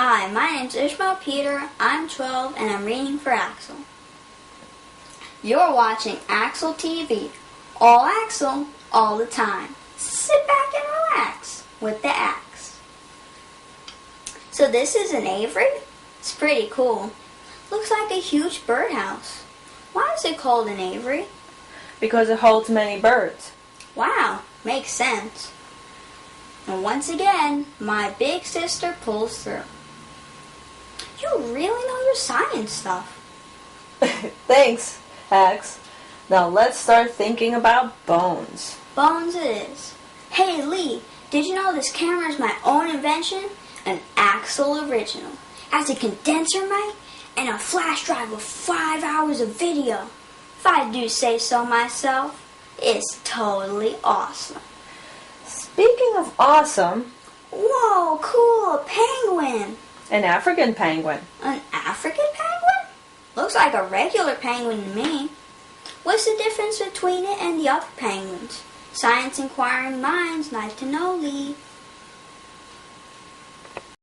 Hi, my name's Ishmael Peter. I'm 12 and I'm reading for Axel. You're watching Axel TV. All Axel, all the time. Sit back and relax with the axe. So this is an aviary? It's pretty cool. Looks like a huge birdhouse. Why is it called an aviary? Because it holds many birds. Wow, makes sense. And once again, my big sister pulls through. You really know your science stuff. Thanks, Ax. Now let's start thinking about bones. Bones it is. Hey Lee, did you know this camera is my own invention? An Axel original. Has a condenser mic and a flash drive with 5 hours of video. If I do say so myself, it's totally awesome. Speaking of awesome, Whoa, cool, a penguin. an African penguin. An African penguin? Looks like a regular penguin to me. What's the difference between it and the other penguins? Science inquiring minds like to know, Lee.